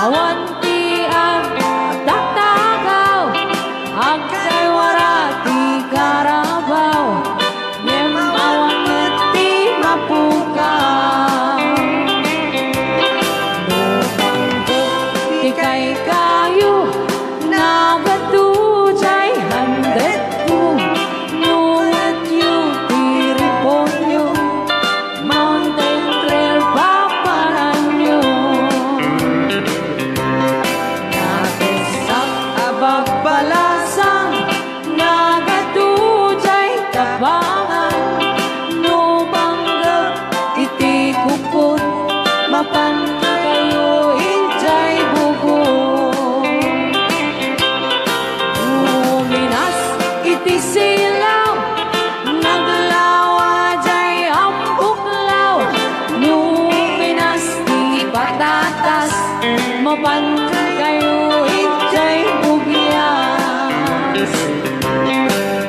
awan ti ang agtaktakaw, agkay warati karabaw, ngem awan ti mapukaw. No panggok ti kay kayo, nagatujay handet ko, nungat yu tiriponyo, mountain trail paparanyo. Natesak abag balasang, nagatujay tabangan, no banggag iti kupot, mapan kayo injay bukod. Uminas iti silaw, naglawa jay ambuklaw, numinas ti patatas, mapan kayo injay bugyas.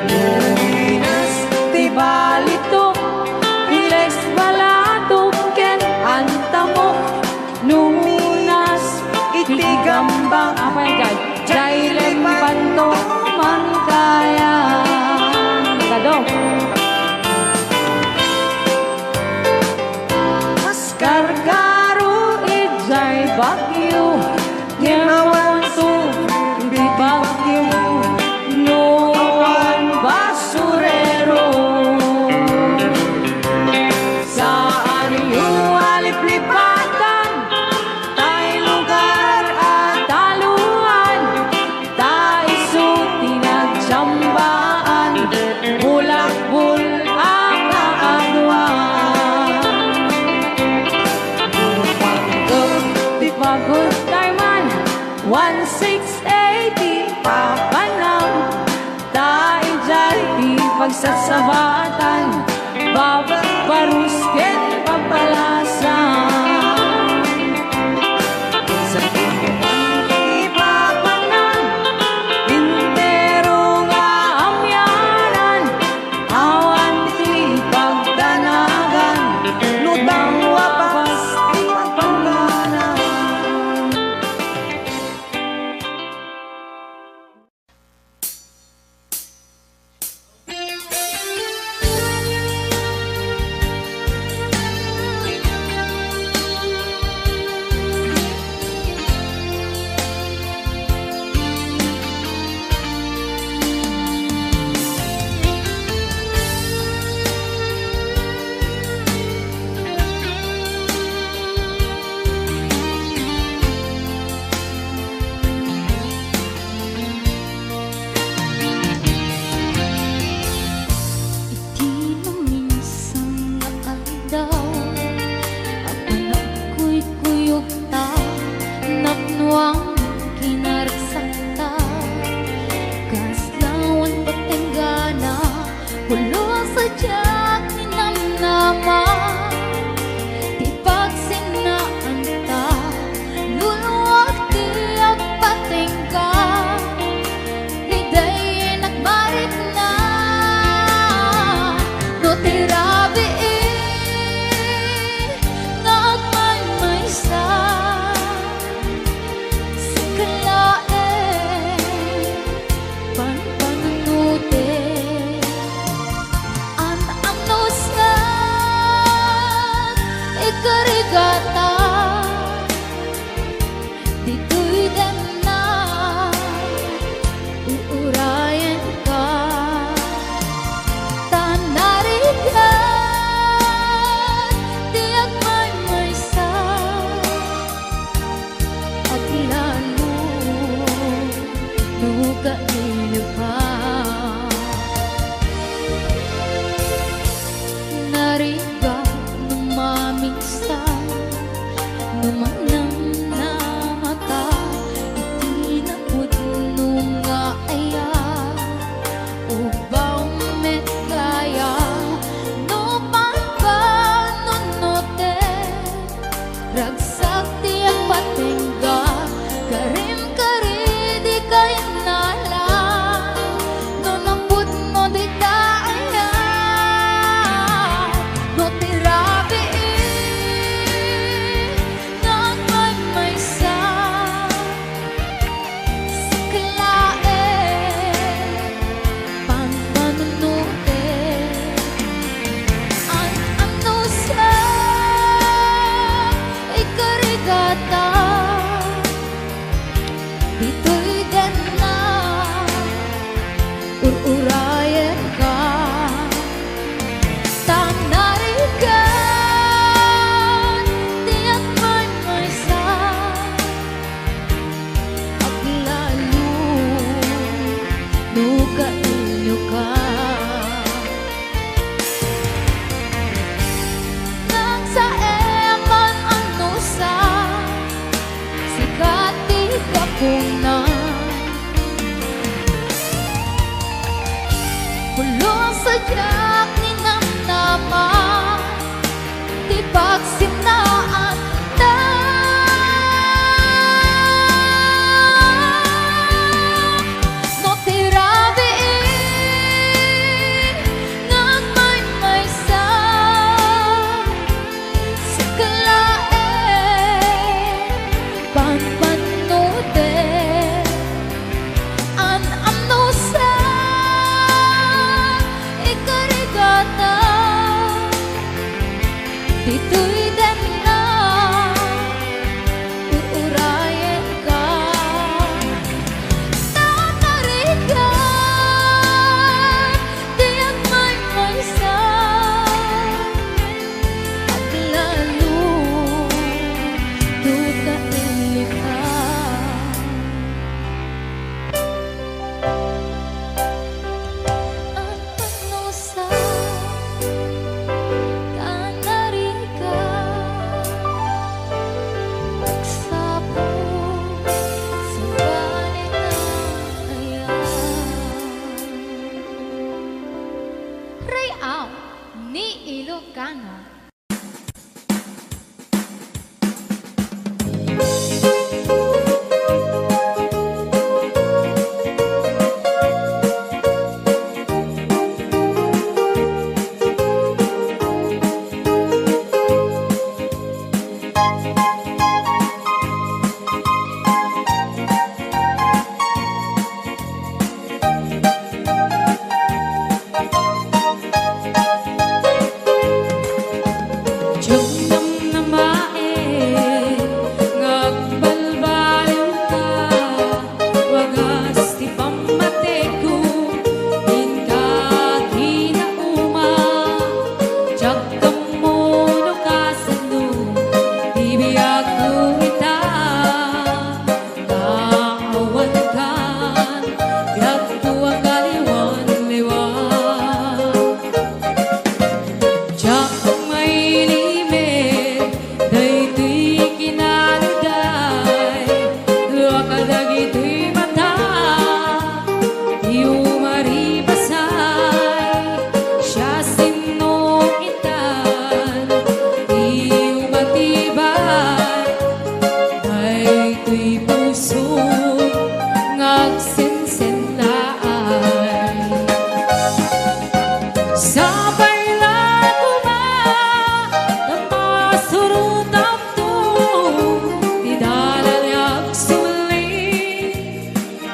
Numinas ti balitok, pilex balatok ken antamok, numinas iti gambang, apa yan dyan? Jay lempanto man kaya. Gado. Mas kargaro ijay bagyo, ngemawan to di bagyo, nuwan basurero. Saan yu aliplipatan, tay lugar at taluan, tay suti nagtsambaan, bulakbul ang kaagwan. Panggap di pagod tayman, 1680 papanam, tay jay di pagsasabatan, babak barusken papalasan. Sa tingkuman ipapanan, intero nga amyanan, awan ti pagdanagan, lutang wapas ti pagpangganan. Karim kari di kay nala kuna Pulong sadyak ni namnaman Di pagsinaan na No tirabiin Ngang may sa Sikalain Panpanutin An amno sa Ikarigata Dito'y din na Uurayin ka Nakarigan Di ang may sa At lalo Duda ilika Ang ano sa Tanarika Pagsapong sa banin na ayan Rayaw ni Ilocano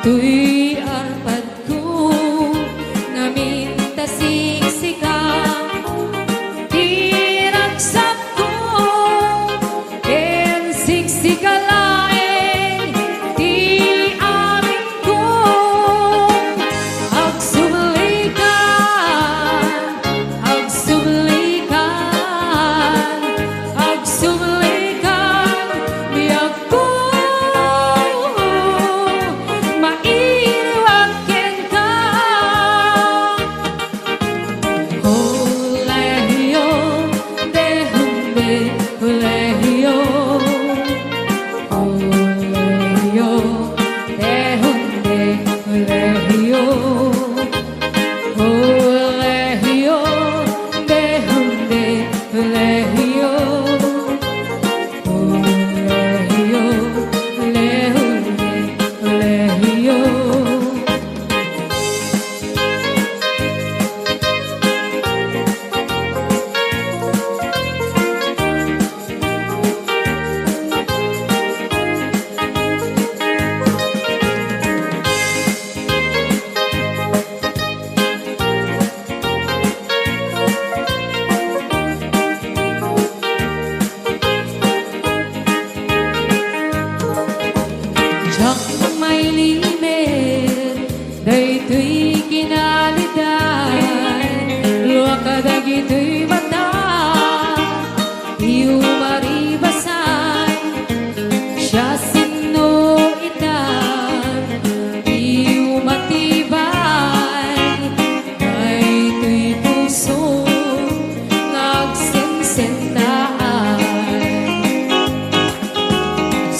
Tuy arpad ko naminta siksikan Tinagsak ko ken siksikalain Di amin ko agsublikan Biyag ko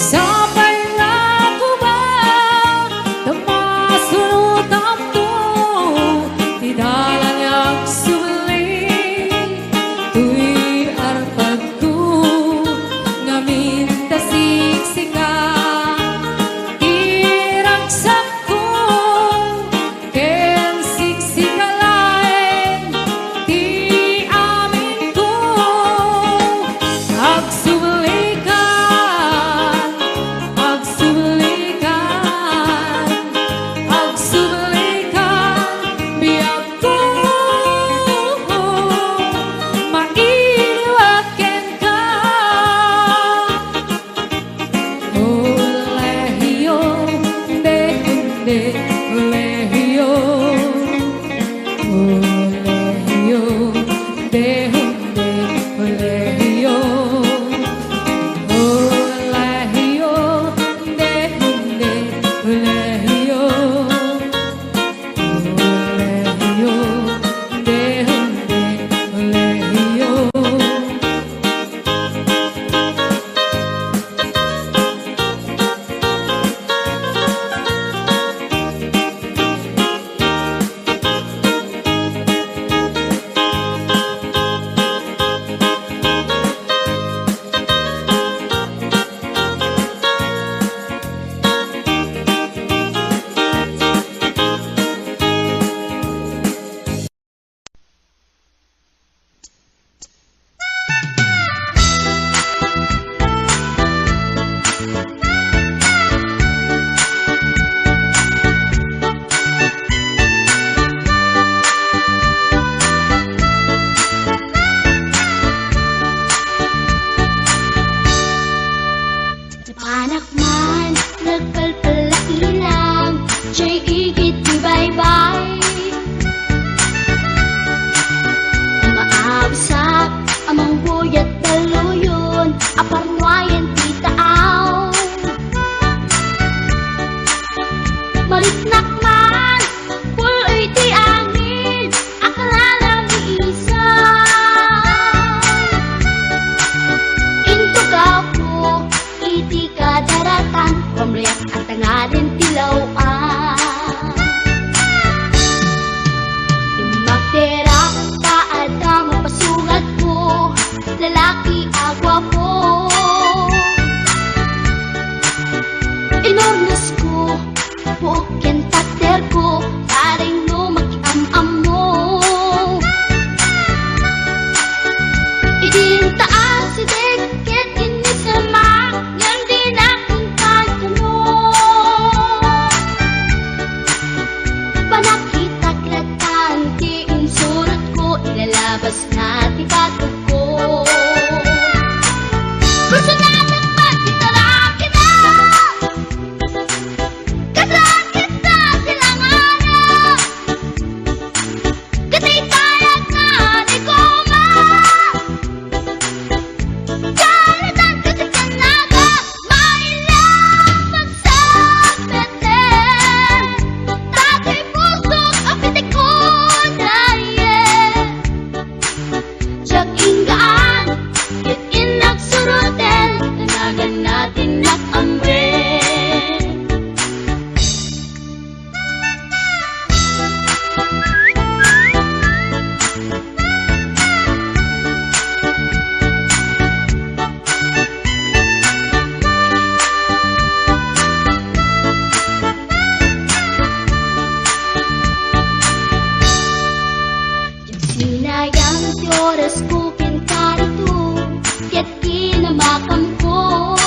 Sa pangako ba Balitnakman, puloy di angin, akala lang iisa. Intugaw ko, iti ka daratan, pamriyak at tangadin tilawaan. Magtera, taad ang mapasugat ko, lalaki agwa po. Inornos ko, bukin pater ko, taring no mag-am-am mo. Idin taas si deket inisamak, yan din aking kantuno. Panakita klatan, di insurot ko, ilalabas na tibatog ko. Gusto natin magtitaraki na, kasakit na silanganan. Katitayag na di ko ma, karatan kasi kanaga, mailang magsabeten. Dati pusok ang pitik ko dayen. Siyak inggaan, yun inagsuroten, tanagan natin nakamre. Sinayang ti oras ko kinkarito, ket kinamakam ko.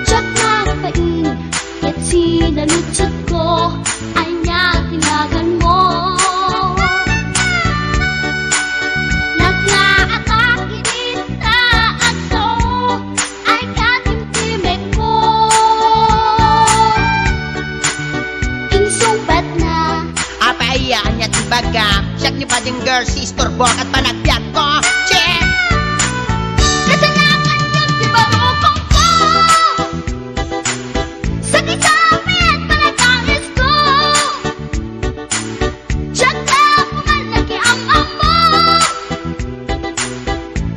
Tsak nagpain, ket sinalutsot ko, anya tinagan mo. Naglaatake dita aso, ay katimtimek ko. Insumpat na, Apayaan niya tibaga, siyak ni Pading Girl, si Storbok at panagbiat ko. Check! kasalanan yun di barokong ko. Sa kisapit panagangis ko, tsaka kumal nakiamam mo.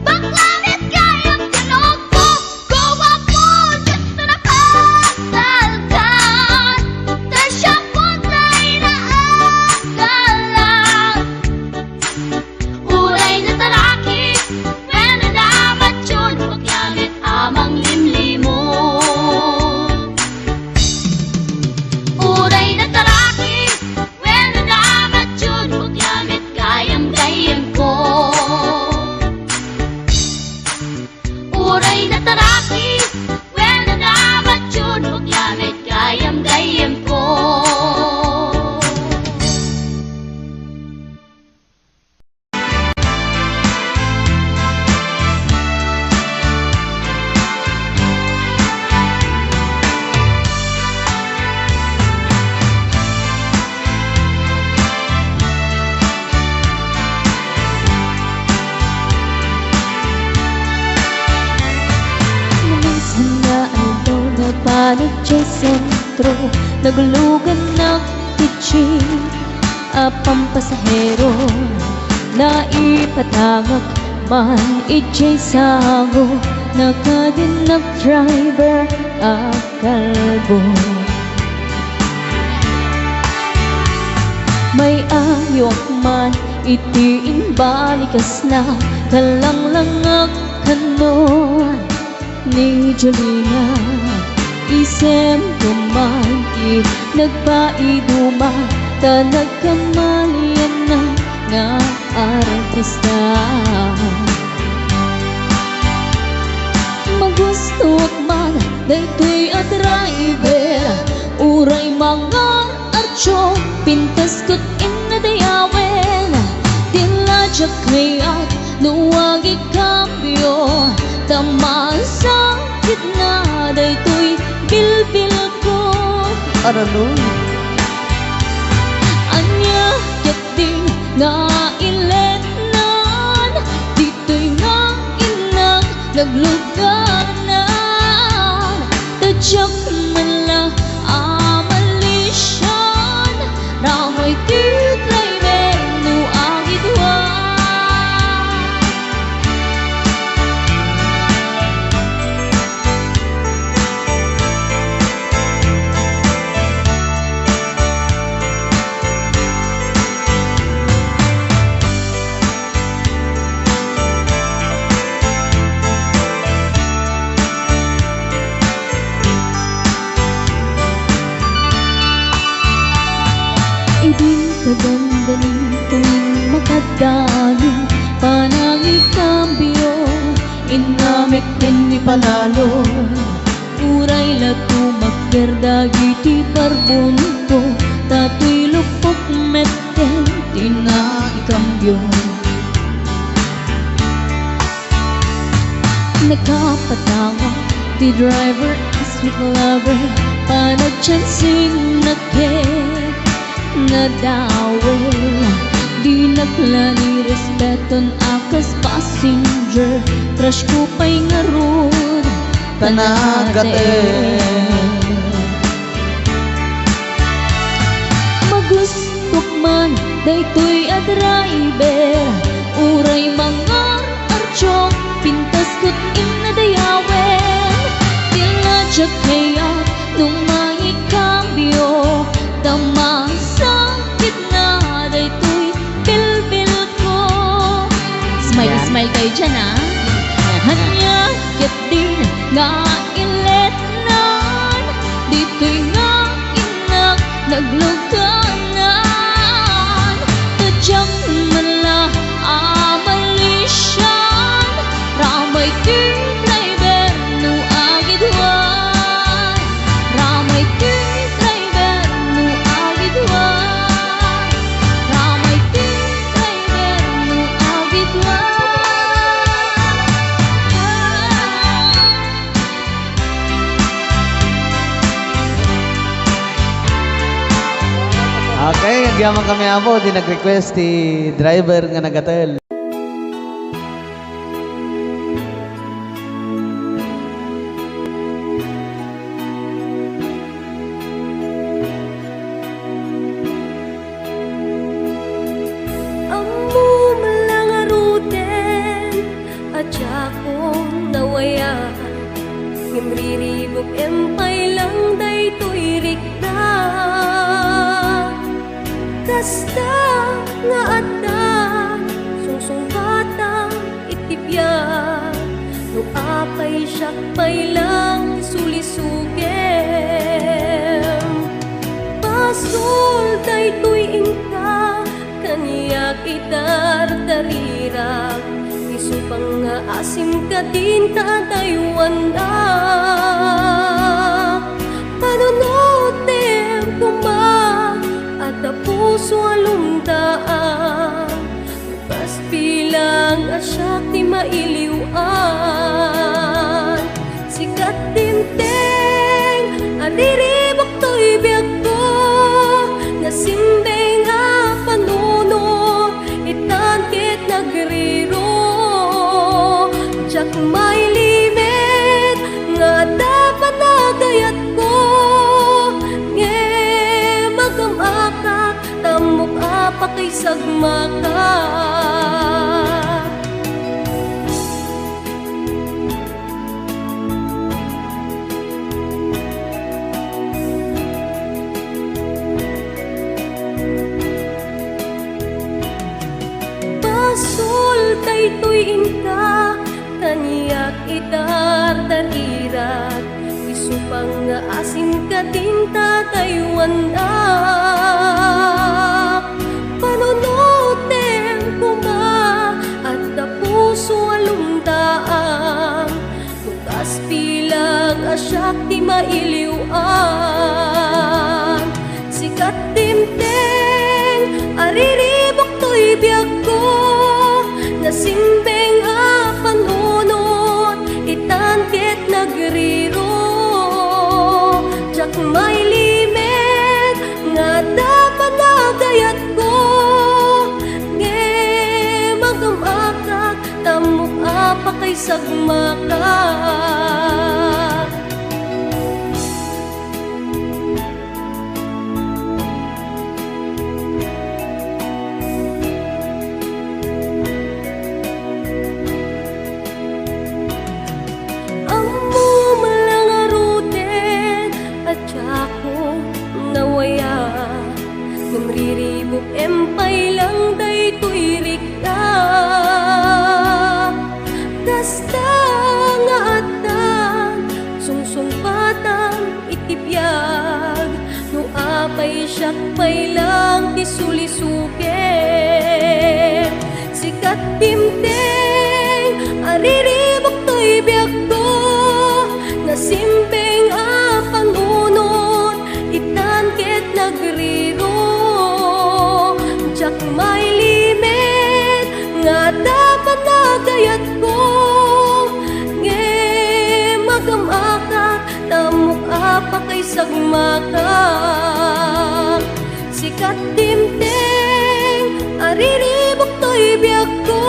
Baklamit kayang tinog ko, gawa po dito na pasalgan. Tasya po na inaagalan. Uray na taraki, when nadamat yun, paglamit amang limlimo. Uray na taraki, when nadamat yun, paglamit gayam-gayam ko. Uray na taraki, when nadamat yun, paglamit gayam-gayam ko. Minsan na ano na panig sa sentro, nagulugan ng kitchen, apang pasahero, na ipatangak man ijay sango, nakadin ng driver akalbo. May ayok man itiin balikas na, kalanglang kanon ni Jolina. Isem kuman nagpaiduma, ta nagkamalian na nga artista. Magusto man daytoy a driver, uray mga archo, pintas kot inadayawen. Tila jakayat, nuwag ikambyo, tamaan sa gitna, daytoy bilbil ko. Araloy. Anya yating nga ilenan, dito'y nga inang nagluganan. Tadyak man lang kaganda ni tuwing makadalo. Panangin kambyo, inamit din ni palalo. Uray lato magkerdagi ti barbunto, tato'y lupok meten, tinaikambyo. Nagkapatawa, the driver is with lover, panagchansing nadawe. Di naklani respeton akas passenger, trash ko pa'y ngarod, Tanagate. magustok man, daytoy a driver, uray mangar archok, pintas ko't inadayawen. Tila siya kaya nung may kambyo, tama sa gitna, daytoy bilbil ko. Smile, smile kayo dyan ah. Hanya kit din nga iletnan, dito'y nga inak nagluganan. Tadyang mala amalisyan, ramay ti driver no agidwan, ramay ti driver no agidwan, ramay ti driver no agidwan. Okay, nagyaman kami amo, di nag-request ti driver nga nagatel. Amo malangaruten at akong nawaya, ngimriribok empay lang daytoy rikta. Kasta nga adda sungsong batang itibya, no apay syakpay lang sulisugem. Pasol daytoy ingka, kaniyak idardarira, isupang nga asim ka din tatayuan na. Panunotem kumba at puso alumdaan, bukas bilang asyak ti mailiwan. Sikat tinteng adiribok to'y biyag ko, nasimbeng nga panuno, itangkit nagriro. Diyak may limit nga dapat nagayat ko, nge magamaka, tamok apa kay sagmaka. Pasol daytoy ingka, kaniyak idardarira, isupang nga asim ka din tatayuan na. Panunotem kuma at puso alumdaan, bukas bilang asyak ti mailiwan. Sikat timteng ariribok to'y biyag ko, nasimbeng a panunot, itangkit nagriro. Diyak may limit nga dapat nagayat ko, nge magamakak, tamok apa kay sagmaka. Ngimriribok empay lang daytoy rikta. Kasta nga adda sungsong batang itibiyag, no apay siya't pay lang ti sulisuke. Sikat timteng ariribok to'y biyak ko, nasimpeng panunot itan ket nagriro. Jak may limit nga dapat nagayat ko, nge magamaka tamok apa kay sagmaka. Sikat timteng ariribok to'y biyak ko,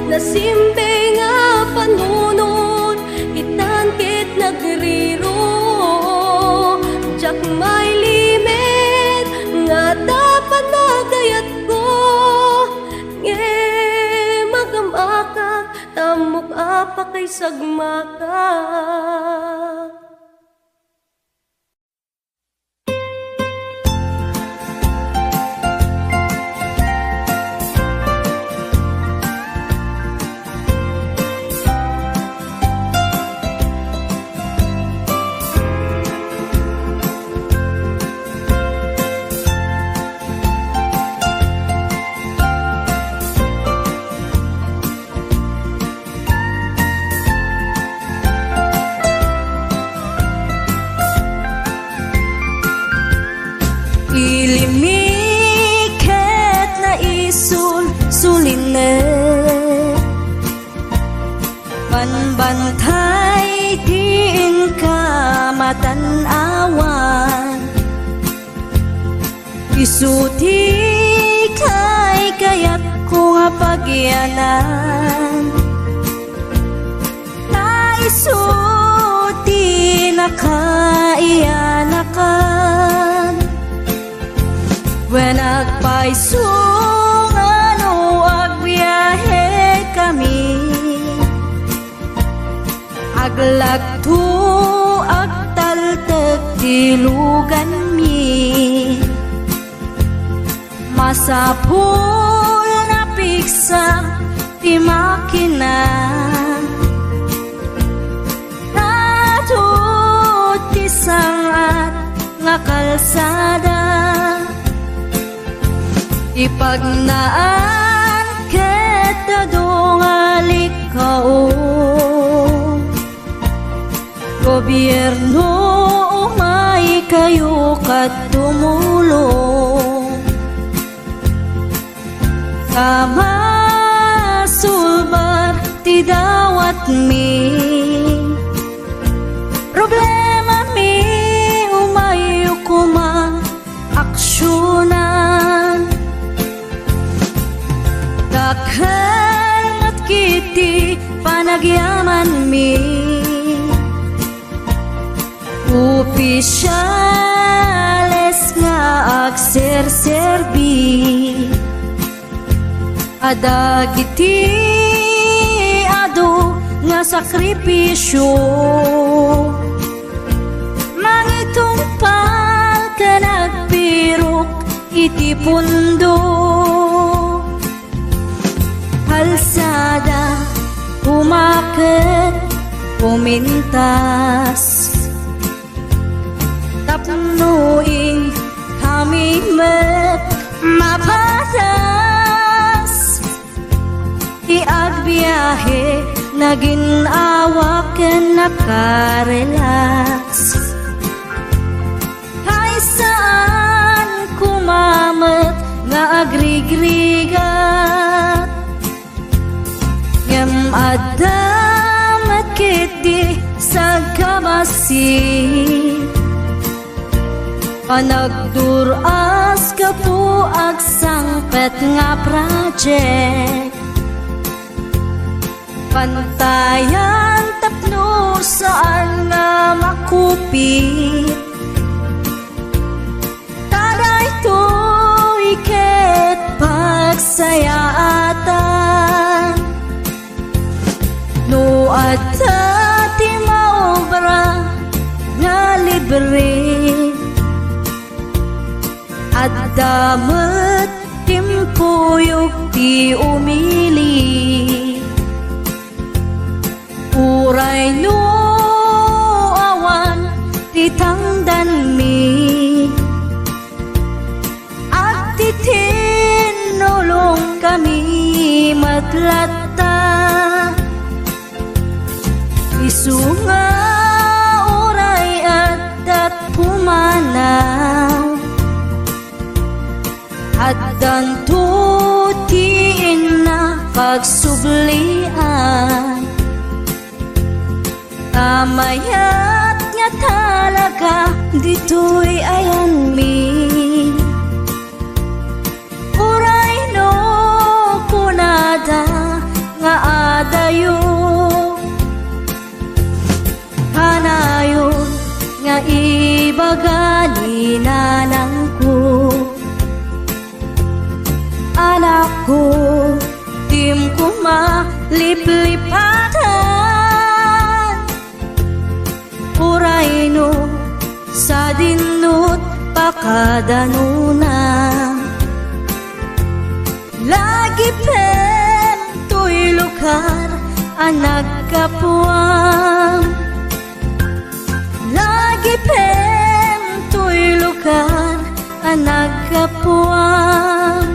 nasimbe nga panunot itan ket nagriro. Jak may limit nga dapat nagayat ko, nge magamaka tamok apa kay sagmaka. Ilimiket na sulsuline, panbantay din ka matanawan. Isuti kay kayat ko nga pagyanan, naisuti na kaiyanakan. When nagpaisong ano agbiyahe kami, aglagto agtaltag dilugan mi, masapul na piksa ti makina, natut ti sangat nga kalsada. Ipagnaan kita dongalik kao, gobyerno umay kayo kat tumulong, sama sulbar ti dawat mi, problema mi umay kuma aksyonan. Dakhan at kiti panagyaman mi, opisyales nga agserserbi, adagiti ado nga sakripisyo, mangitumpal ka nagpirok iti pundo. Kalsada, umakit, pumintas, tapnuing kami mapatas. Iagbiyahe, naging awaken nakarelax. Ay saan kumamat nga agrigrigat, ngem adamat kiti sa kabasi, panagduras ka po agsangpet nga project, pantayan tapno saan nga makupit, taday to iket pagsayaatan. No adta ti maobra nga libre, at damat timpuyog ti umili, uray no awan ti tangdan mi, dito'y ayan mi uray no kunada nga adayo kanayon nga ibagali nanang ko anak ko tim ko maliplipatan uray no sa dinut pakadanuna lagi pen to'y lugar ang nagkapuang lagi pen to'y lugar ang nagkapuang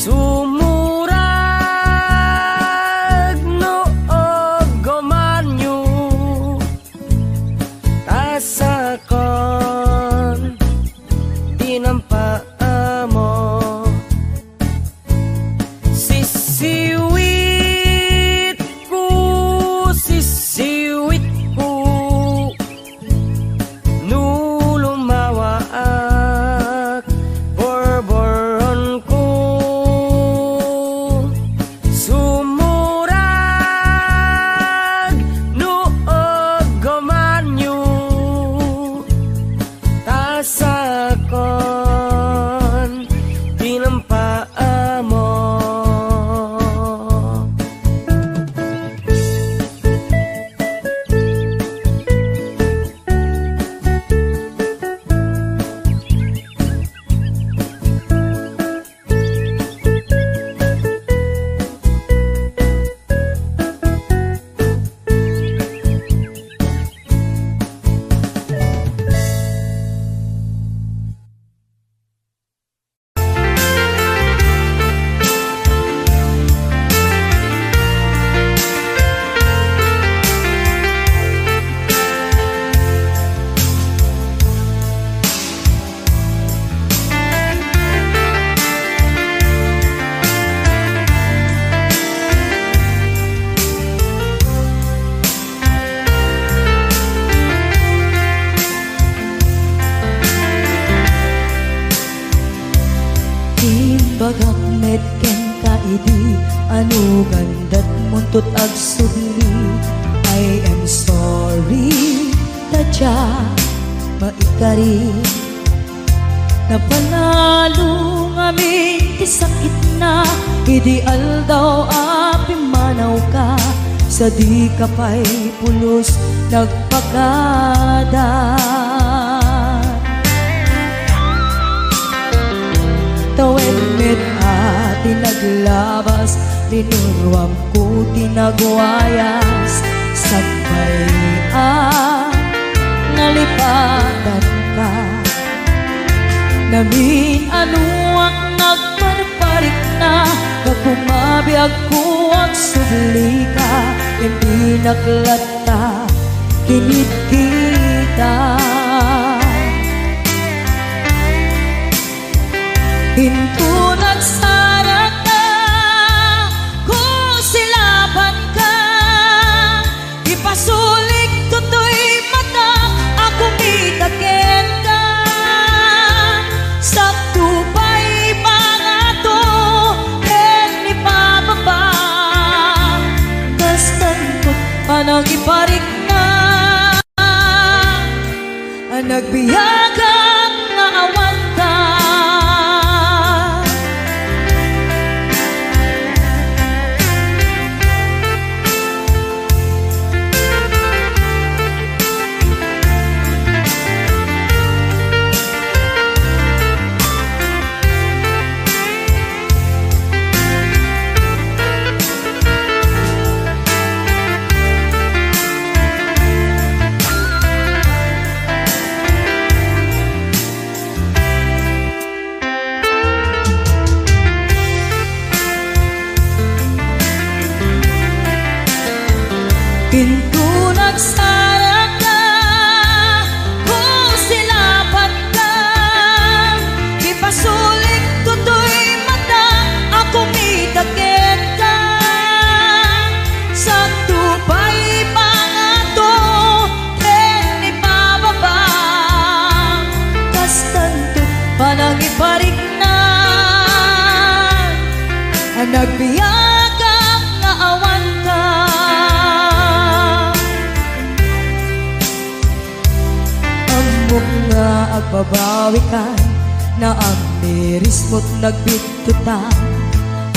Sumura bagak metken ka idi anu gandat muntut ag subli. I am sorry tadya maikari na panalo ngamin isakit na ideal daw api manaw ka sa di ka pa'y pulos nagpagada. Tawid mit at tinaglabas tinuruam ko tinagwayas sagbayan nalipatan ka namin ano ang nagparparik na pagpumabiyag ko ang subli ka hindi naklata kinit kita. Hinto nagsara ka, kung silaban ka, ipasulik toto'y mata, ako mitakin ka. Sakto pa'y pangato, and ipababa, kastan ko panang iparik na, ang nagbiyagang naawan ka. Hinto nagsara ka, kung silaban ka, ipasulik toto'y mata, ako mitakin ka. Sakto pa'y pangato, and ipababa, kastanto panang iparik na, ang nagbiyagang naawan ka. Nga agbabawi ka na ang miris mo't nagbitutan.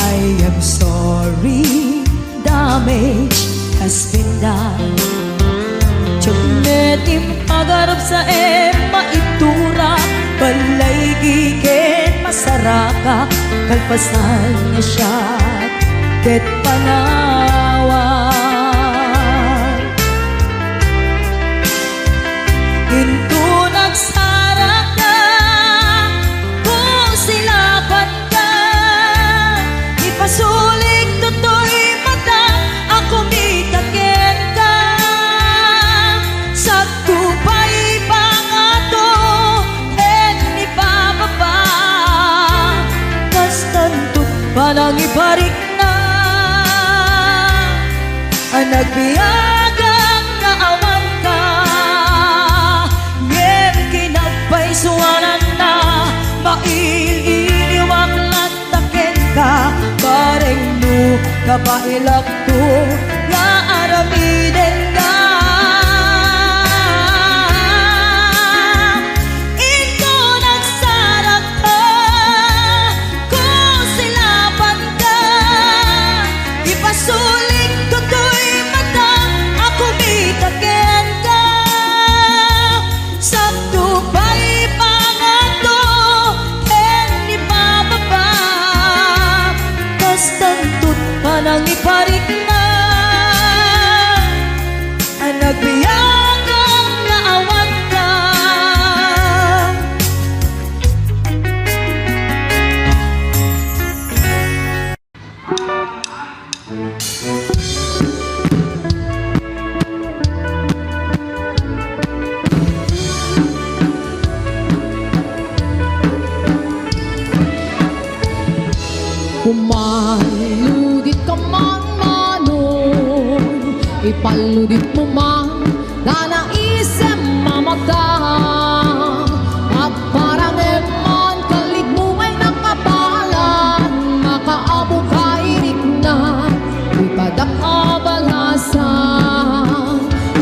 I am sorry, damage has been done. Tiyagnetim agarap sa maitura, balay gigen masaraka, kalpasan niya siya ket panawan. Hinto nagsara ka, kung silaban ka, ipasulik toto'y mata, ako mitakin ka. Sakto pa'y pangato, and ipababa, kastantot palang iparik na, ang nagbiyagang naawan ka. Suwanan na maililiwag lantakin ka, bareng mo kapailak to nga aramiden ka. Ito nagsarap ka, kung silaban ka, ipasulik toto'y mata, ako mitakin ka. Sakto pa'y pangato, and ipababa, kastantot panang iparik na, ang nagbiyagang naawan ka. Kumaludit ka man manon, ipaludit mo man na naisem mamatang. At parang eman kalig mo ay nakabala, bukairik na ipadak abalasa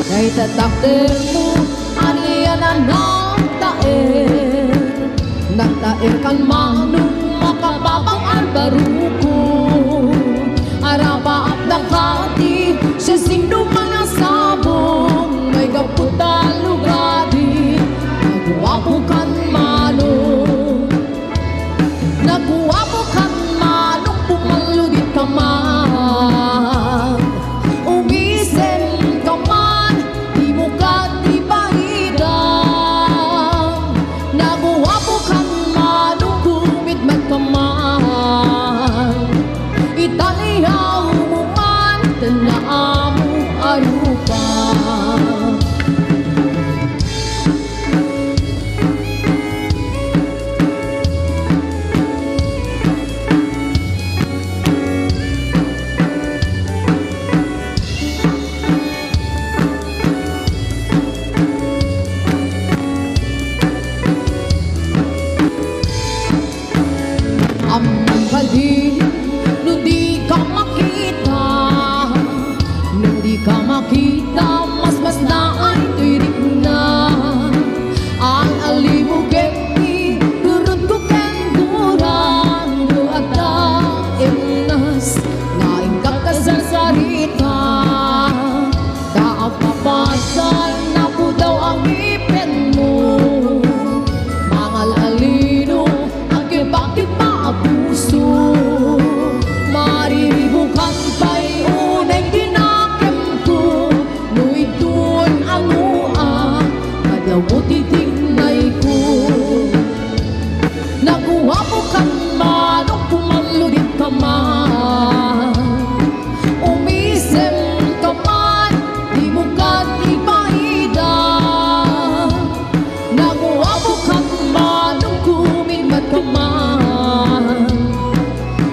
kay tatakder mo aniya na nagtaer kan manong makababang albaruko araba at nakati sa singdo mga sabong may kaputan lugadi nagwapo kan manong pumaludit ka man umisen ka man di mo ka di pahidan nagwapo kan manong kumitman ka man italiyaw mo man tanaa mo arupa. Makita mas na ay tirik na ang alibugin ni durut ko ken durang do ada imnas naing kakasasarita kaapapasal na po daw ang ipin mo mangal alino ang bakit pa puso mariribukan pa'y unay titinay ko naguwapo kan manong pumaludit ka man umisem ka man di mo ka ipaida naguwapo kan manong kumitmat ka man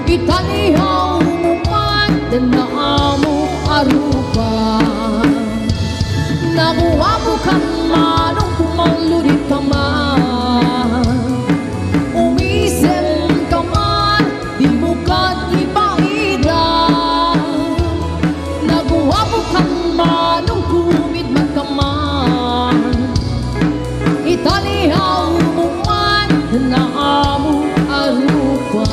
italihaw mo man danaa mo arupa naguwapo kan manong pumaludit ka man umisem ka man di mo ka ipaida naguwapo kan manong kumitman ka man italihaw mo man na amo arupa.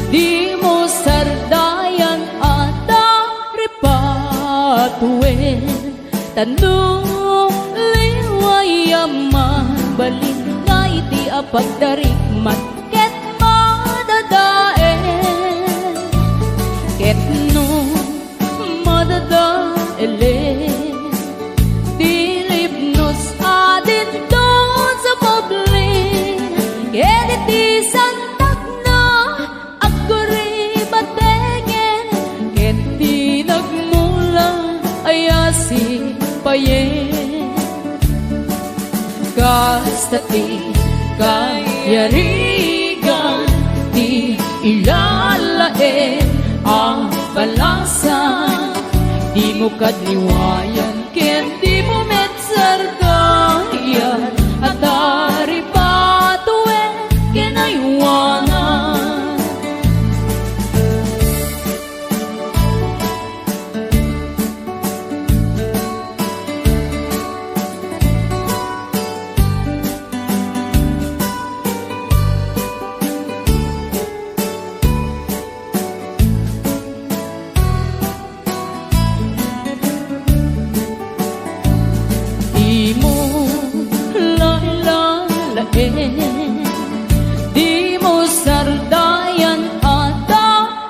Di mo sardayan at aripatuin tanong liwayaman balin nga iti apagdarikmat ket madadaen ket no madadaelen dilipnos adin doon sa publik ket iti kastati kayarigan di ilalain ang balasa di mo kadliwayan ken di mo metsardayan at aripatuin kinaywanan di mo sardayan at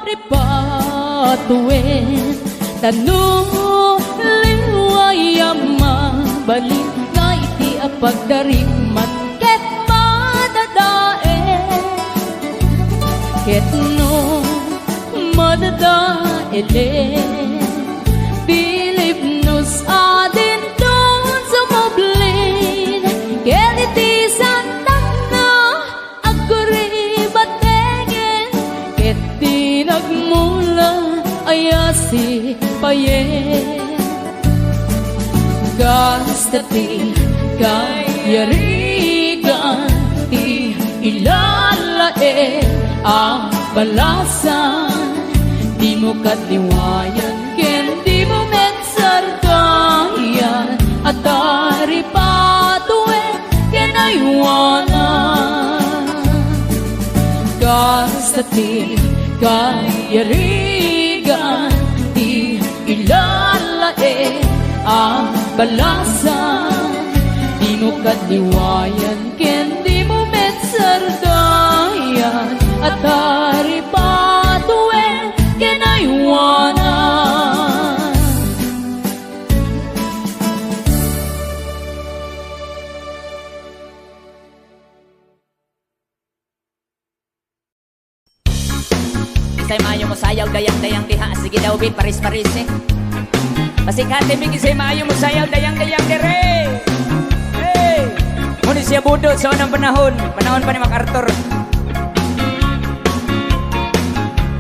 aripatuin tanong liwayaman balin nga iti apagdarikmat ket madadaen Ket no madadailin Bilib no sa din doon sa mablin Keliti santang na aguri batengin Ket di nagmula ayasi payen Gastati kayarigan Di ilalae ang balasan Di mo katliwayan ken di mo mensargayan At dari patuwe ken aywanan Gastati kayarigan Di ilalae ang balasan Di mo katliwayan ken di mo metsardayan At hari patuwe ken aywanan Isay maayo mo sayaw dayang-dayang diha Sige daw bin paris-paris eh Pasikate mi kisay maayo mo sayaw dayang-dayang dire. Hey! Muna siya budot sa unang panahon. Panahon pa ni MacArthur.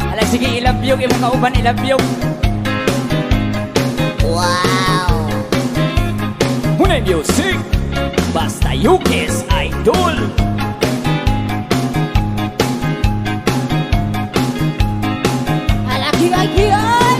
Ala sige ilabyog imong kauban ilabyog. Wow! Muna music. Basta Yukis Idol. Alaki-aki-ay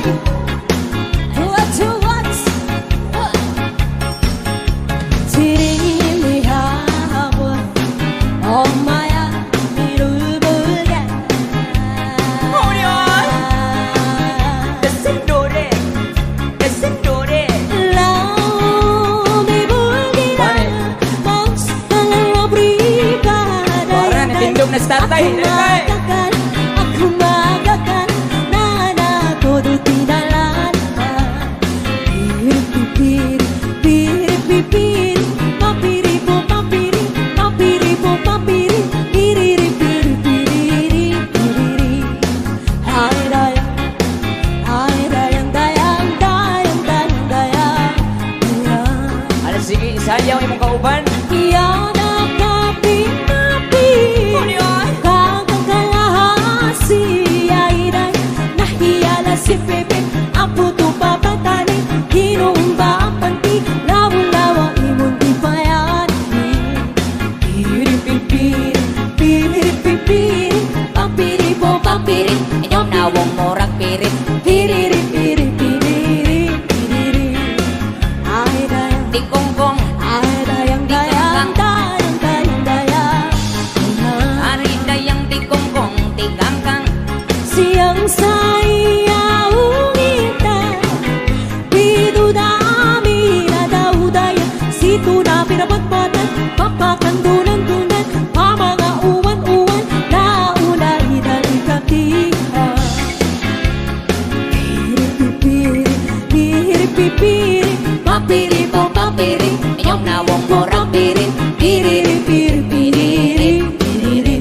Tatay, magakan, aku magakan Nana kodo tinalan Pipiri, pipiri, pipiri Papiri po papiri, papiri po papiri Piriri, piri, piriri, piriri Ay dayang, dayang, dayang, dayang, dayang ala sige isayaw imong kauban. Yan ang kapi-kapi Si Pepe, apo tu papatani Kinumba ang panti Lawa-lawa imong di payani Piri-pipiri, piri-pipiri Pampiri po pampiri Inyong nawong morang pirit Piriri-piri-piriri Ay dayang Di kongkong, Ay dayang dayang Dayang dayang dayang ari dayang di kongkong, di kangkang. Siyang saya Situ na pinapatpatan Papakandunan-dunan Mga uwan-uwan Nauna inalikantihan Piri-pipiri Piri-pipiri Papiri po papiri Inyong nawong morang pirit Piriri-piri-piriri Piriri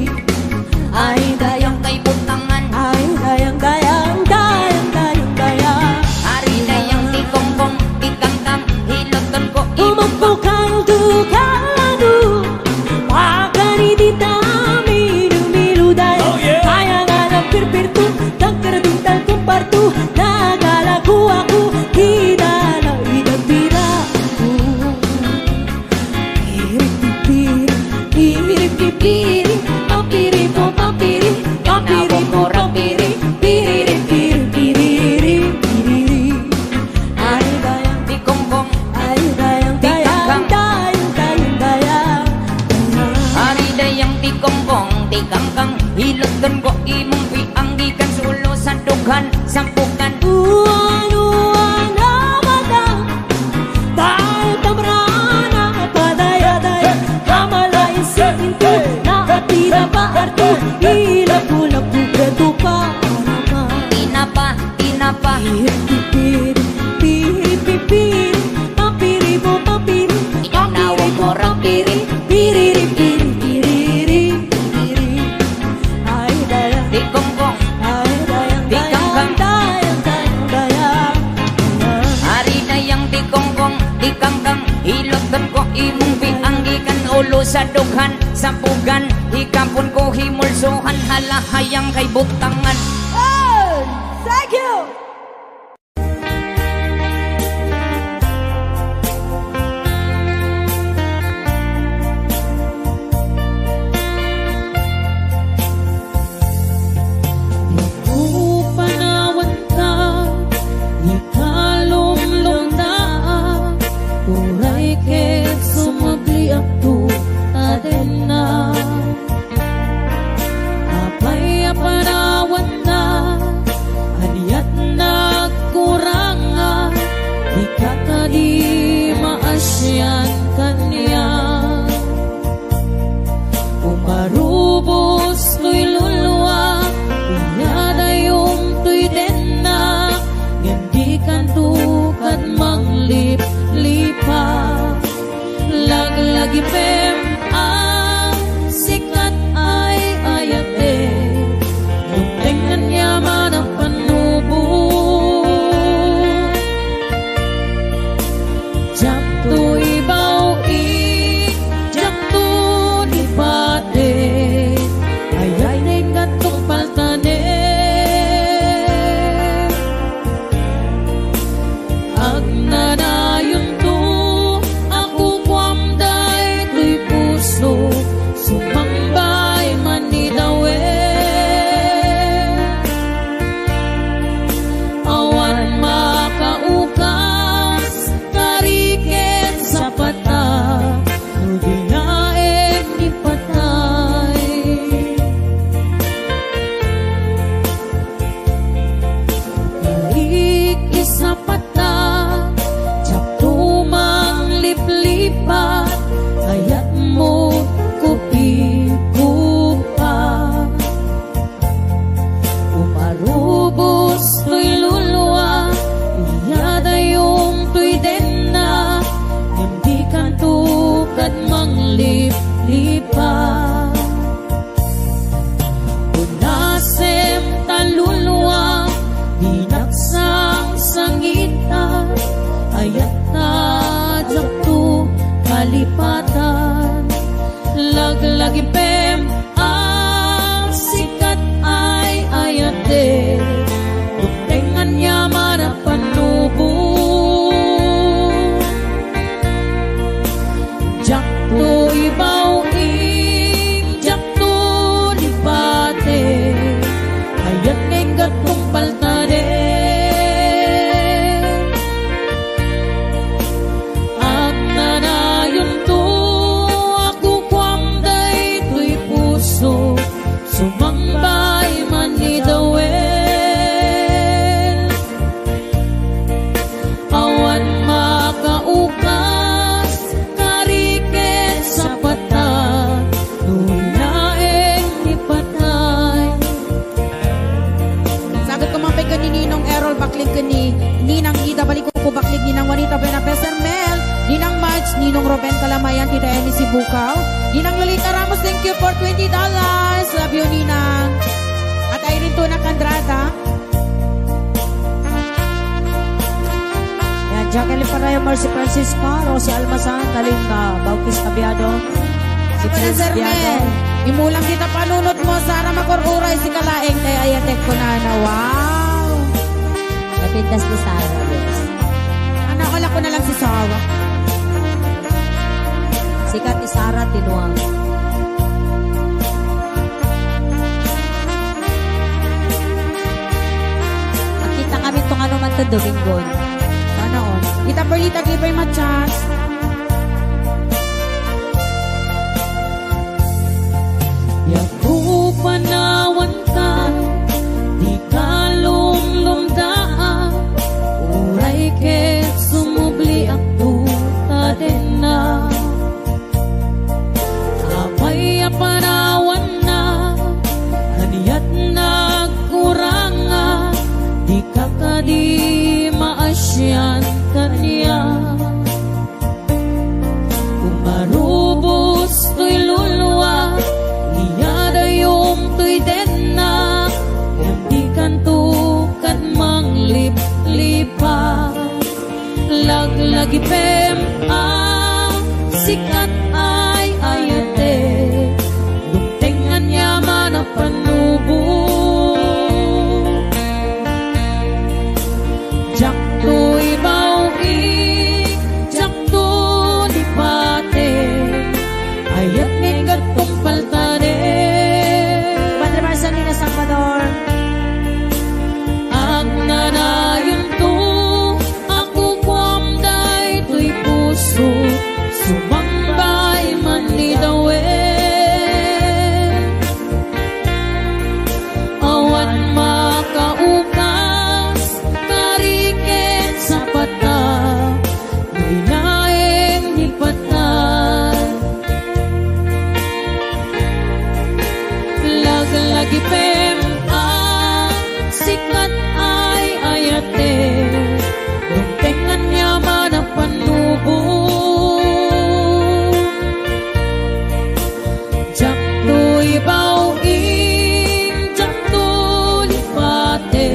Ay dayang Kay butangan, Ay dayang dayang Dayang dayang dayang ari dayang di kongkong, di kangkang. Hiloton ko Umagpukang tukado Wakani di tamilu-milu dahil Kaya nga ng pirpirtu Tagkarabintal kumpartu Nagalaku ako Hidala idagpira Piripipiri Piripipiri Papiri po papiri Papiri po papiri Piripipiri Piriri Ay dayang di kongkong, Ay dayang dayang dayang dayang dayang ari dayang di kongkong, di kangkang. Hiloton ko imong pianggikan sulo sa dughan, sampukan. Uwan-uwan na mata Dahil tamrana Padaya-daya Kamalain sa pinto Nakatira pa arto Hilap-hulap Bukredo pa Tinapa, tinapa. Piri-pipiri Piri-pipiri Papiri po papiri Inyong nawong morang pirit Piriri-piri Piriri Piriri Ay dayang di kongkong, Dayang, di kangkang, dayang, dayang, dayang. ari dayang di kongkong, di kangkang, ilotan ko imong bianggikan ulo sa dughan, sa pugan, hikapon ko himulsuhan, halahayang kay butangan. Oh, thank you. Upanawan ka, ikalumlum na, uray ket sumagli ako taden na. Apay apanawan na, aniyat na kuranga, di kakadi maasyan kanya. Umarubos ko'y luluwa, inyada yung tuy den na, ngandi kantukan manglip-lipa. Laglagi pem ang sikat ay ayate, nung tingnan niya man ang panubo. Diyak to ibaw diyak to di pate, ayay na'y katong paltane. Agnanayon to, ako kwamday to'y puso, sumambay man ni dawe. Awan makaukas, kariket sa pata, nubinaen ni patay. Karik isa pata, tiyak tumang liplipat, ayat mo kupi-kupa. Umarubos to'y luluwa, iyada yung to'y den na, hindi kantukad manglip-lipa. Unasem taluluwa, dinaksang sangita, ayat na diyak to kalipatan. Laglagi pem ang sikat ay ayate, buktengan niya man ang panubo. Diyak to ibaw diyak to lipate, ayat nga'y gatong paltade. Ang nanayon to, ako kwamday to'y puso, sumambay man ni dawel. Awan makaukas, kariket sa pata, nunaeng ni patay. Sagot ko mapay ka ni Ninong Errol, baklig ka ni Ninang Ida, balik ko baklig Ninang Juanita Benapeser Mel, Ninang March, Ninong Ruben Kalamayan, Tita Emi Sibukaw, Ninang Lolita Ramos, thank you for $20. Love you, Ninang. At Irene Tuna Candrada. Yan, Jacqueline Parayo, Marcy Francisco, Rosie Almasan, Kalinga, Bautista Biado, si Prince Sir Biado. Mel, imulang kita panunot mo, Sara Makoruray, si Kalaeng, kay Ayatek ko na. Wow. Napintas ni Sarah, yes. Anak ko na lang si Sawa. Sikat ni Sarah, Tinuang. Nakita kami itong ano man ito, Domingon. Sana on. Tita Perlita, give very much chance. Yaku panawan ka, di ka lumlumdaan, uray ket sumubli ako taden na. Apay apanawan na, haniyat nagkuranga, di ka kadi maasyan kanya. Umarubos to'y luluwa, iyada yung to'y den na, lagipem ang sikat ay ayate, lumtengan yaman ang panubo. Jakto ibawi, jakto lipate, ayat negat kumpaltane. Padre Marcelina Salvador. Ang nanayon to, ako kwamday to'y puso, sumambay man ni dawe. Awan makaupas, kariken sa pata, di naeng ni patay. Lagi pem ang sikat ay ayate, lumtengan yaman ang panubo. Jakto ibawing, jakto lipate,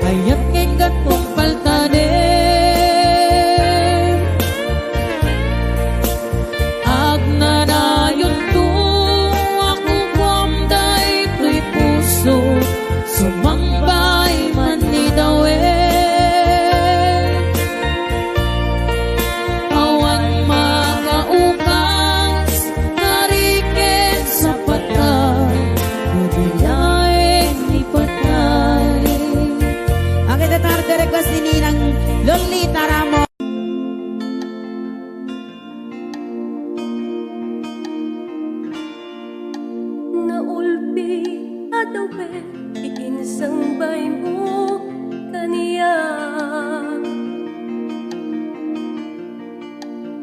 ayat kengat kumpaltane. Agnanayon to, ako kwamday to'y puso, sumambay man ni dawe. Awan makaukas, kariken sa patay, budilaeng ni patay. Ang itatarte request ni Ninang Lolita Ramos. Naulpi at awe, iinsambay mo kaniya.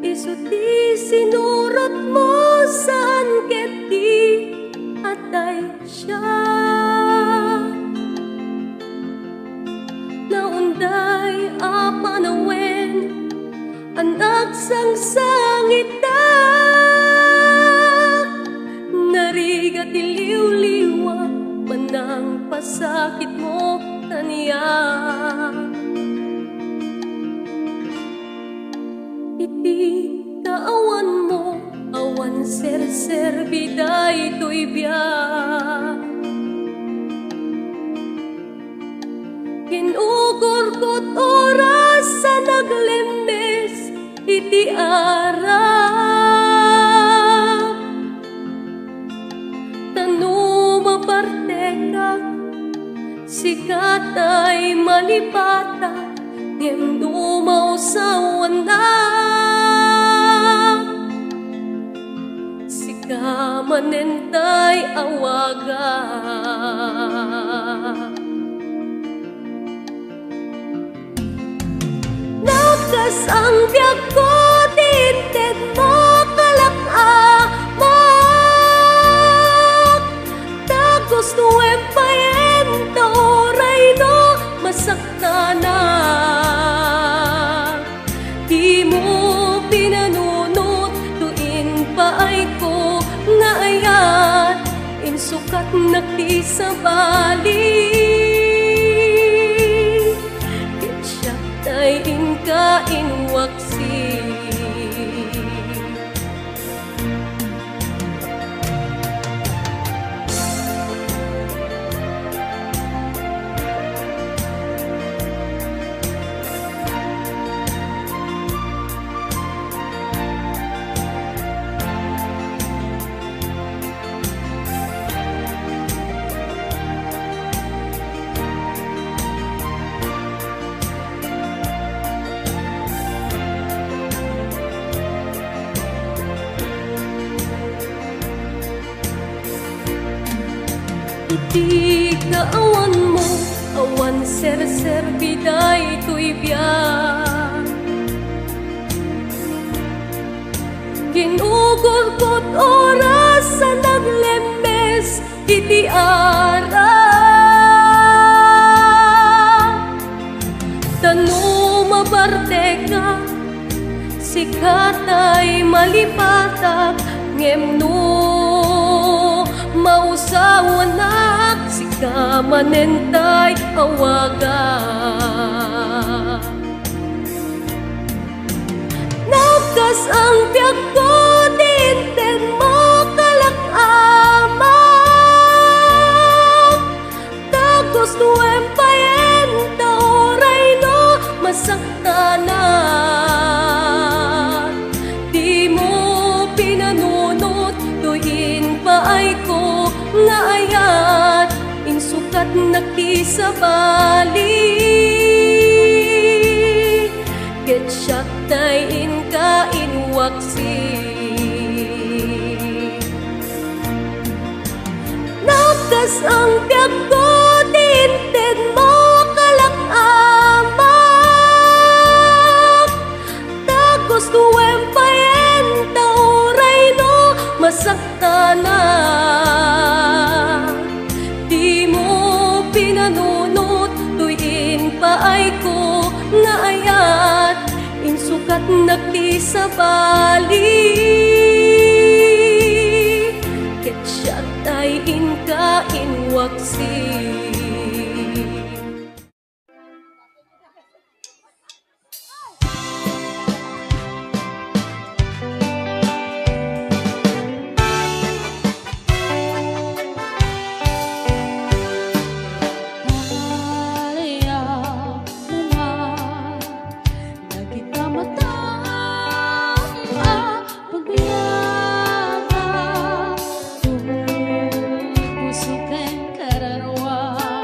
Isuti sinurot mo saan keti atay siya. Naunday apanawen, anak sang sangita. Narigat iliw-liwa, manang pasakit mo taniya. Iti kaawan mo, awan ser-ser biday to'y biyak. Kinugurkot oras sa naglembes, iti arap. Tanuma parteka, sikat ay malipata, ngem dumaw sa wanak. Sika manentay awaga. Nakas ang biyak ko, tinted mo kalak-amak. Tagos nuwem payento, rayno masakta na. Di mo pinanunot, tuin paay ko nga ayan, insukat nakti sa bali. Ketsyap tay inka inwaksi. Iti kaawan mo, awan ser-ser biday to'y biyak. Ginugurkot oras sa naglembes, iti arap. Tanuma bardeka, sikat ay malipatag, ngem no mausawanak, sika manentay awaga. Naukas ang tiyak ko, tintin mo kalakamak. Tagos tuwem payenta oray no masaktanan. Di mo pinanunot, tuyin pa ay ko nga ayat, insukat nakisabali. Ketsyat tay inka inwaksi. Nakas ang tiyak ko, tintin mo kalakamak. Tagos tuwem payenta oray no masaktanan. Di mo pinanunot, tuyin pa ay ko nga ayat, insukat nakisabali. Ketsyat ay inka inwaksi. Puso kang kararawa.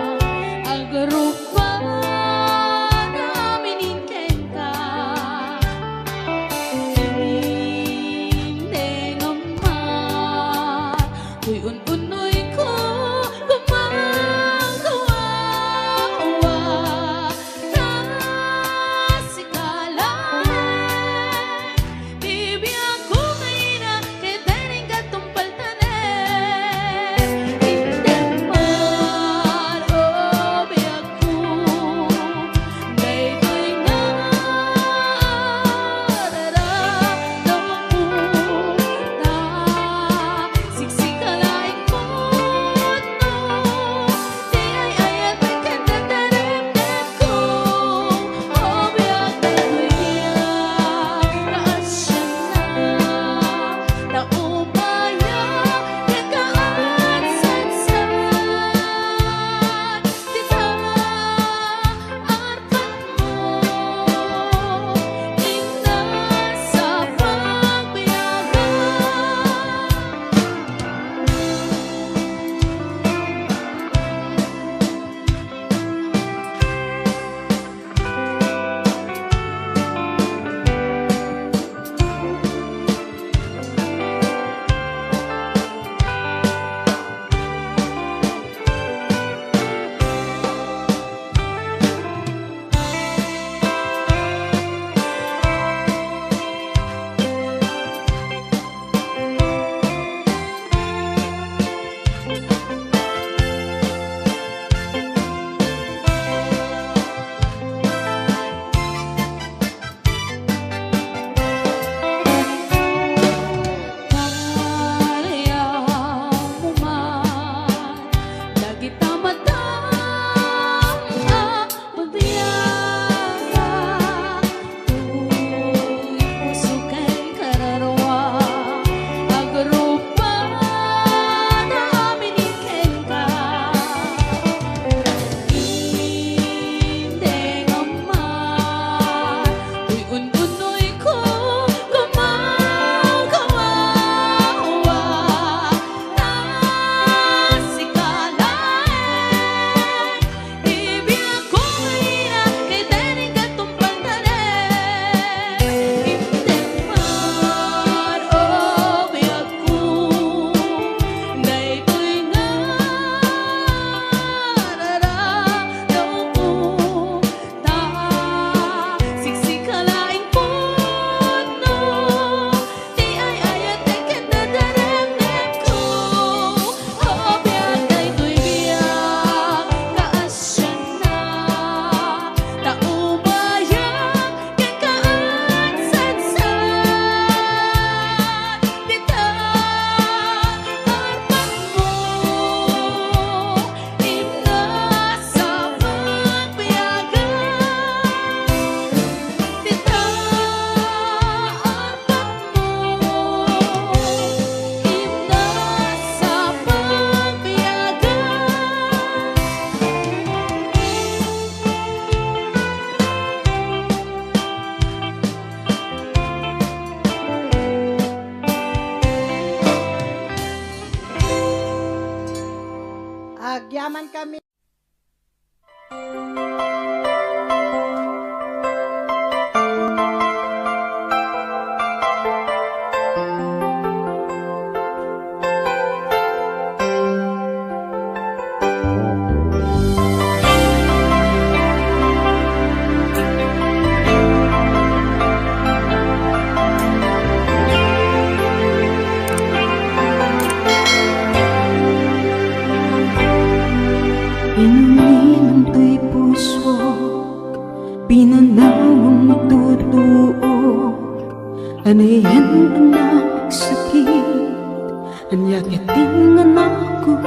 Inumin to'y puso, pinanawang matutuok. Anayan anak sakit, anyayating anak ko.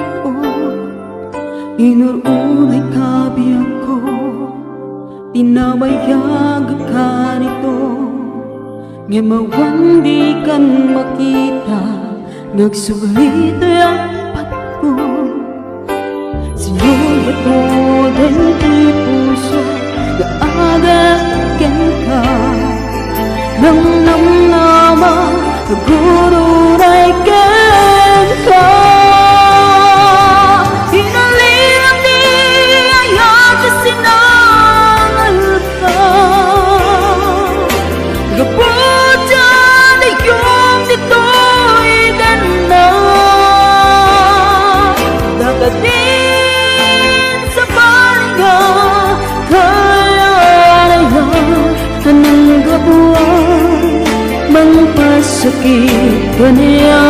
Inururay kabi ako, tinabayag ka nito. Ngemawan di kan makita, nagsulit ang patko. Sinuyat mo dahil puso na agakin ka. Nang namnama, nagururay ken ka. Hinalim di ayat na sinangal ka. Gabot dyan ay yung dito'y ganda. Dapat din sa baliga, kaya na yan anong gabuan, magpasakit ka niya.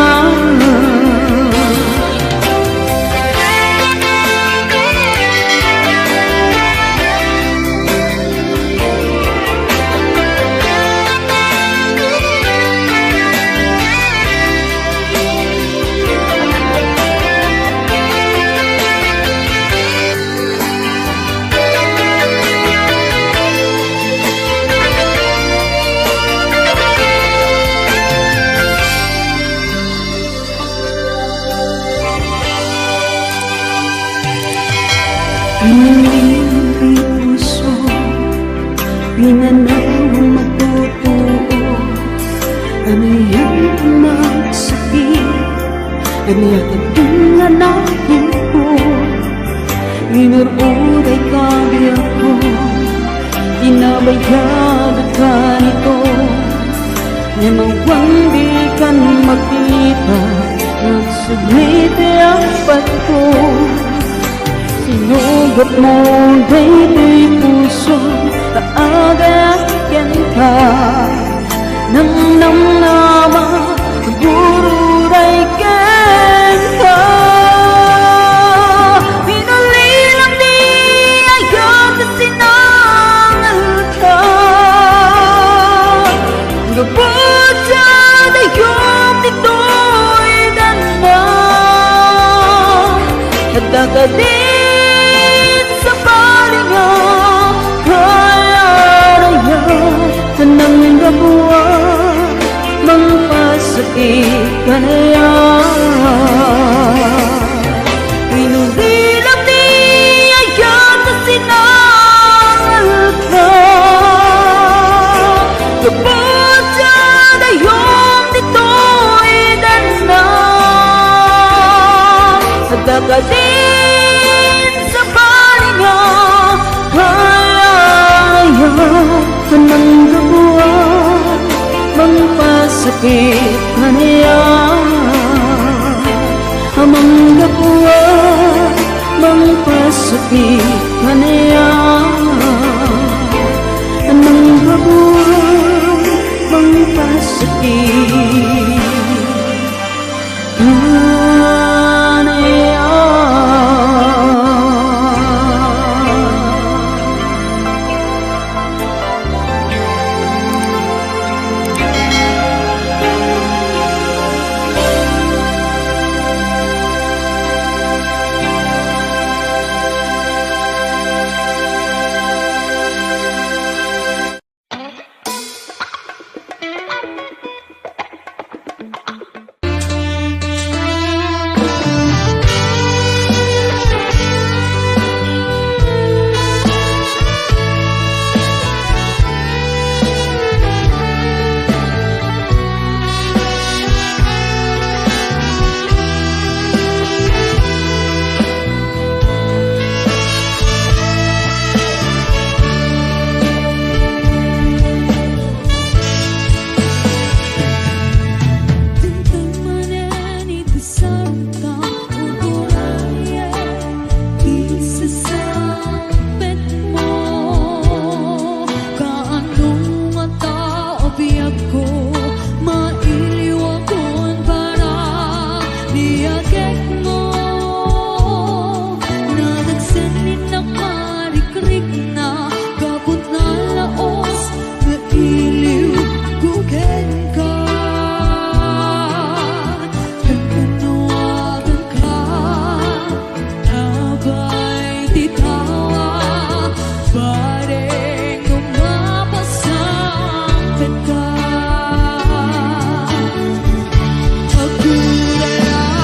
Inumin ang puso, pinanawang matutuo. Anayan anak sakit, anayan ang anakin ko. Inururay kabi ako, tinabayag ka nito. Ngemawan di kan makita, nagsuglit ang patko. Sinugot mo da'y puso na agakin ka. Nang namnama, nagururay ken ka. Pinulilang di ayat na sinangal ka. Gabot dyan ay yung dito'y ganda. Nagdaka din sa palinga, kaya na yan anang gabuan, magpasakit ka na yan. Pinulilang di ayat na sinangal ka. Gabot dyan ay yung dito'y ganda. Nagdaka din sa palinga, kaya yan anang gabuan, magpasakit ka niya. Amang gabuan, magpasakit ka niya. Anang gabuan, magpasakit ka niya. Pareng umapasang peka. Aku rela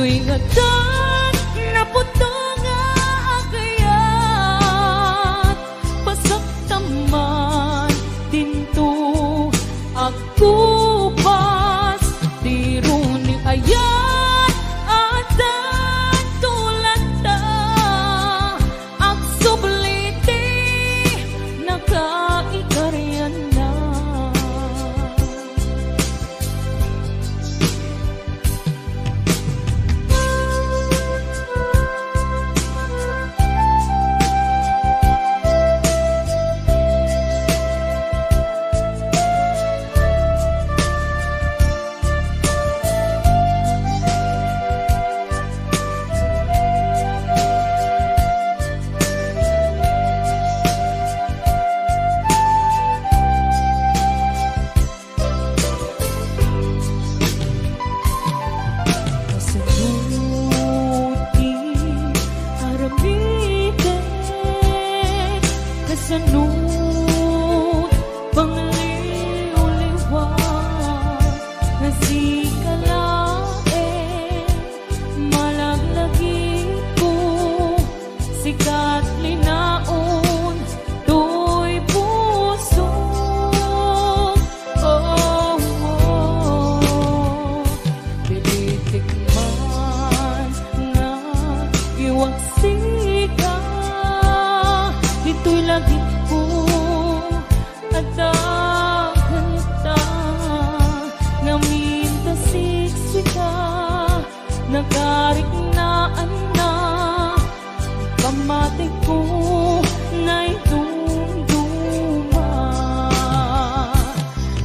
Kastoy nga tan naputo nga agayat pasaktaman dinto agkupas tiro ni ayat atan tulad ta agsubliti nakaikaryan na. Kasanuti aramide kasanut pangliw-liwat nasikalae malaglagit ko sikat linaon to'y puso. Oh, pilitik man nga iwagsika ito'y lagit ko at daganita ngaminta siksika nagarik na ana kamatay ko na'y dumduma.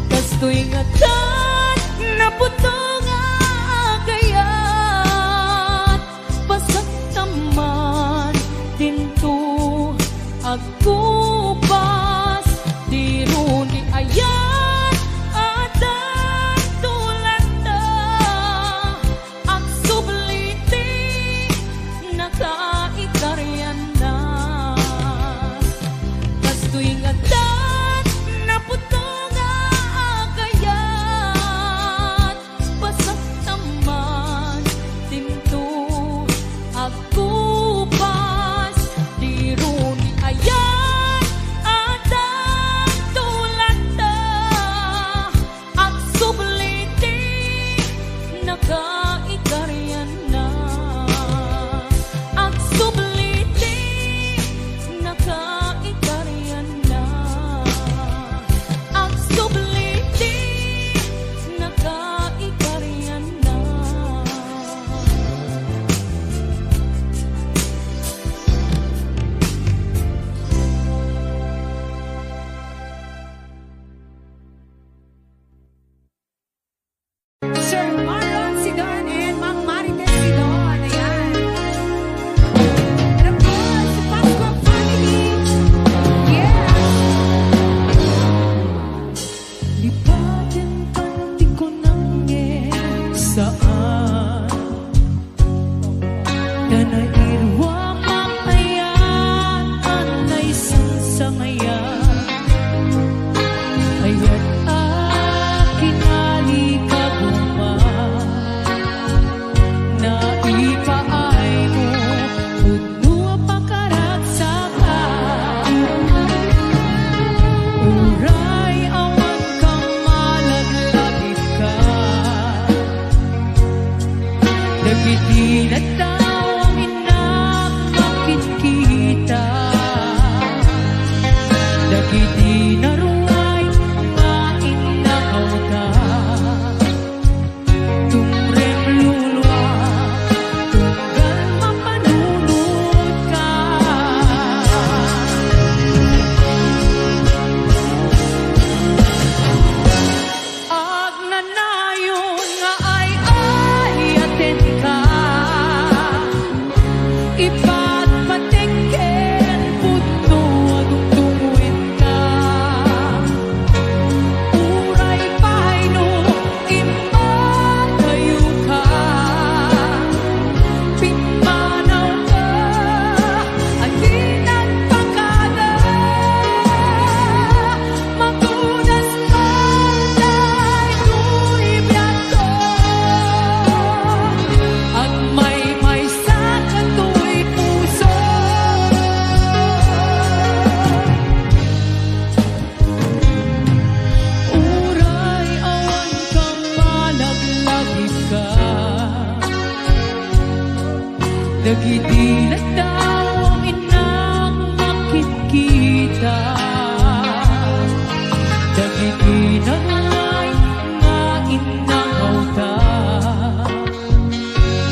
Kastoy nga tan naputo nga agayat pasaktaman dinto agkupas tiro ni ayat atan tulad ta agsubliti nakaikaryan na. Kastoy nga tan naputo nga agayat pasaktaman dinto agkupas tiro ni ayat atan tulad ta agsubliti nakaikaryan na. Agsubliti nakaikaryan na. Agsubliti nakaikaryan na. Sir Marlon Sidon and Ma'am Marites Sidon. Ayan. And of course, the Pasqua family. Yeah. Lipatin panti ko nang saan Tanairwa mamayan Anay sansangayan Ayat akin alikaguma Na ipaay mo Puno pakaragsakan Uray awan kang malaglagit ka Nagiti na tawang inamakit kita Nagiti na ruway nga inakaw ka Tumrem lulwa Tunggal mapanunod ka Agnanayon nga ay atin ka Dagiti daw ang inang makikita. Dagiti nangay nga inangaw ta.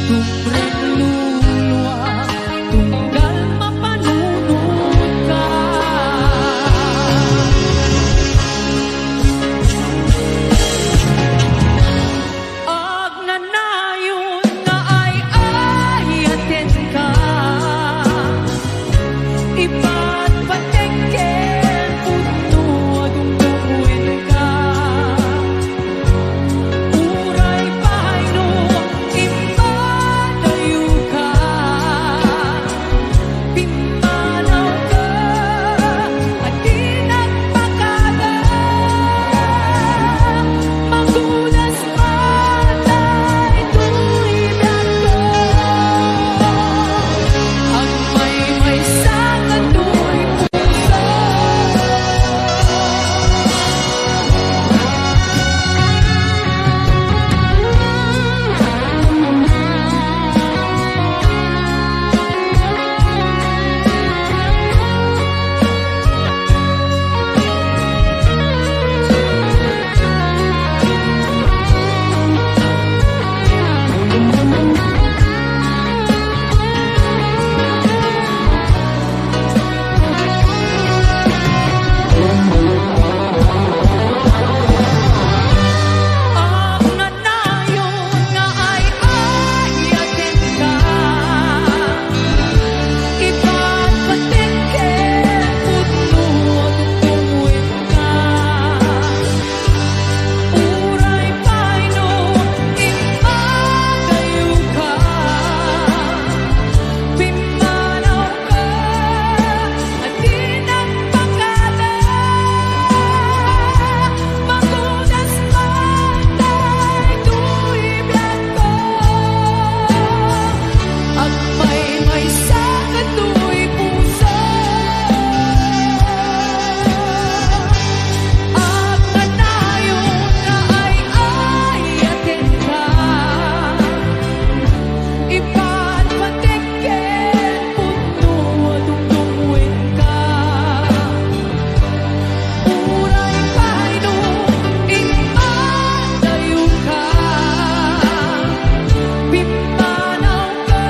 Tumreng luluwa, tunggal mapanunod ka. Ag nanayon nga ay ayaten ka. Iba't patengken puno dungdungin ka. Uray pahayno ipadayo ka. Pimanaw ka at di nagpakada. Magulas patay tuwigan ko. Ang may sangat tuwi puso. Ang nanayon nga ay ayaten ka. Iba't patengken puno dungdungin ka. Uray pahayno ipadayo ka. Pimanaw ka at di nagpakada. Magulas patay tuwigan ko. Ang may sakit tuwi puso. Ang nanayon nga ay ayaten ka. Iba't patengken puno dungdungin ka. Uray pahayno ipadayo ka. Pimanaw ka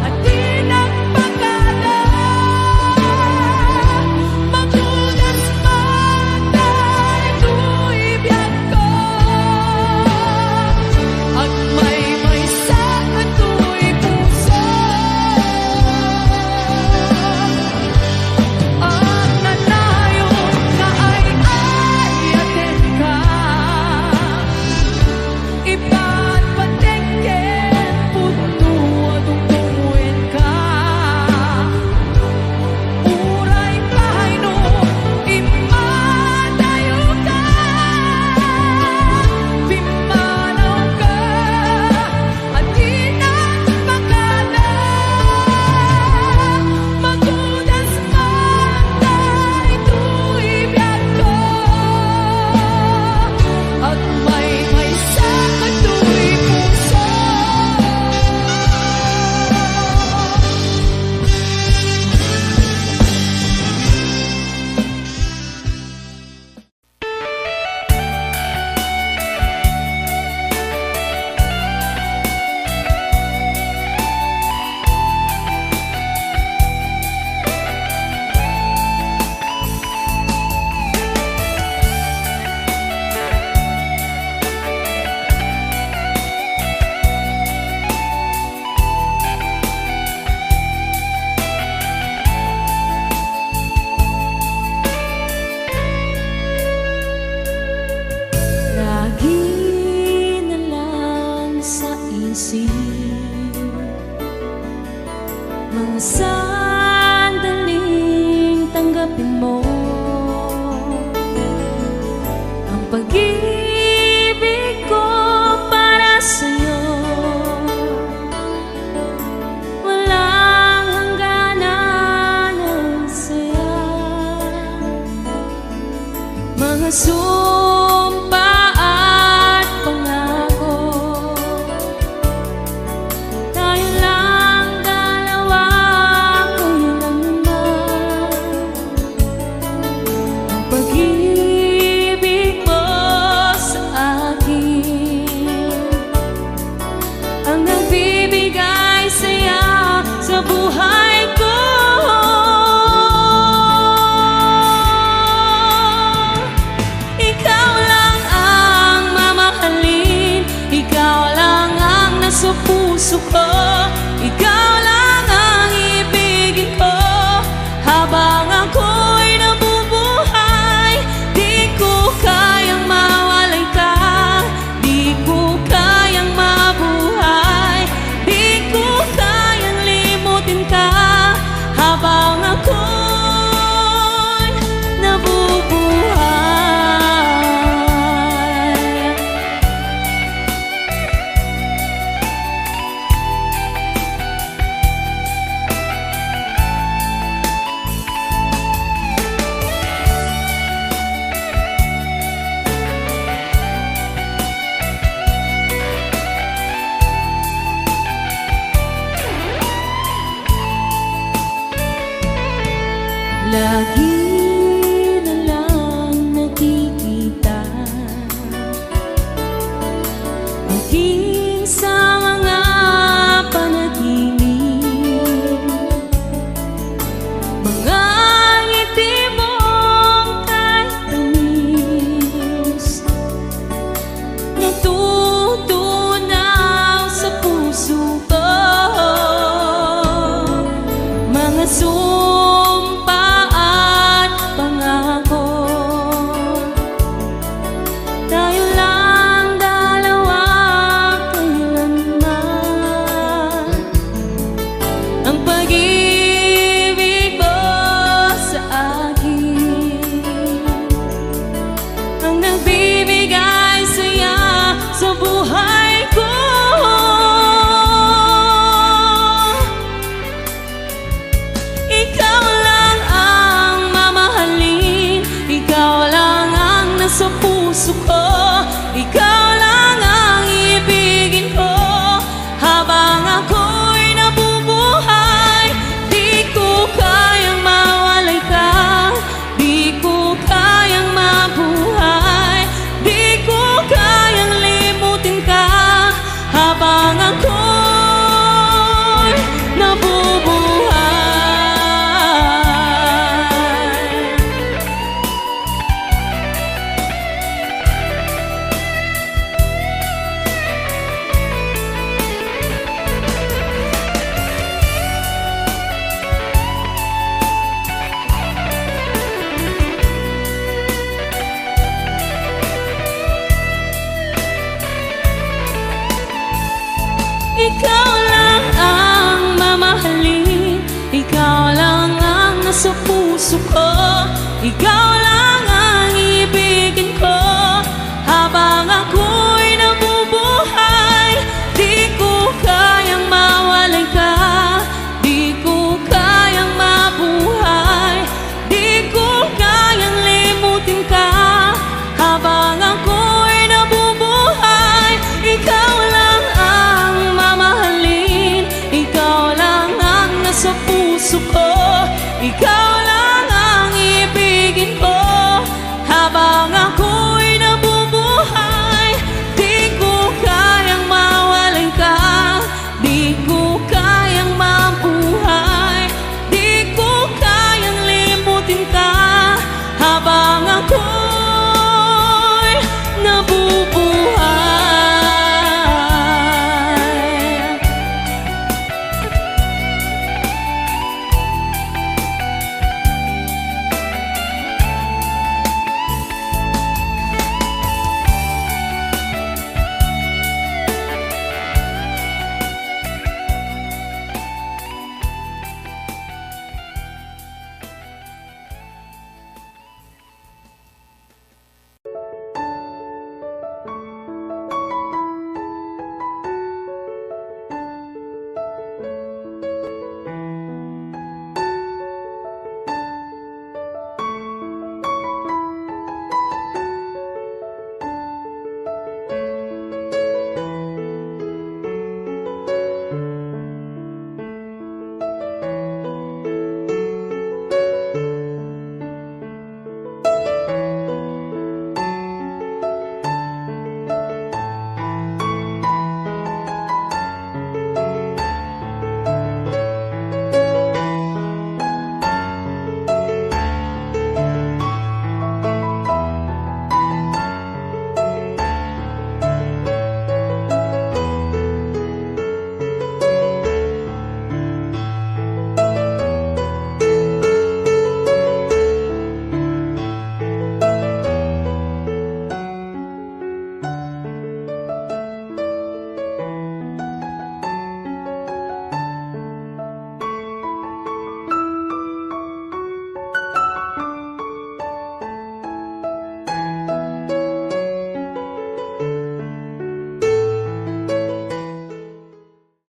at di nagpakada. Magulas patay tuwigan ko. Ang may sakit tuwi puso. Ang nanayon nga ay ayaten ka. Iba't patengken puno dungdungin ka. Uray pahayno ipadayo ka. Pimanaw ka at di nagpakada. Magulas patay tuwigan ko. At may sakit tuwi puso. Lagi na lang sa isip mga sandaling tanggapin mo ang pag-ibig ko para sa'yo. Walang hangganan ang saya. Mga sumpa at pangako tayo lang buhay ko. Ikaw lang ang mamahalin, ikaw lang ang nasa puso ko, ikaw lang ang ibigin ko. Habang ako'y nabubuhay, di ko kayang mawalay ka, di ko kayang mabuhay, di ko kayang limutin ka. Habang ako'y nabubuhay. Lagi na lang nakikita aking sa mga panaginip, mga ngiti mong kahit tamis, natutunaw sa puso ko. Mga sumpa at pangako, tayo lang dalawa kailanman. Ang pag-ibig mo sa akin ang nagbibigay saya sa buhay ko. Ikaw lang ang mamahalin, ikaw lang ang nasa puso ko, ikaw lang ang ibigin ko. Habang ako'y nabubuhay, di ko kayang mawalay ka, di ko kayang mabuhay, di ko kayang limutin ka. Habang ako'y nabubuhay. Ikaw lang ang mamahalin, ikaw lang ang nasa puso ko, ikaw lang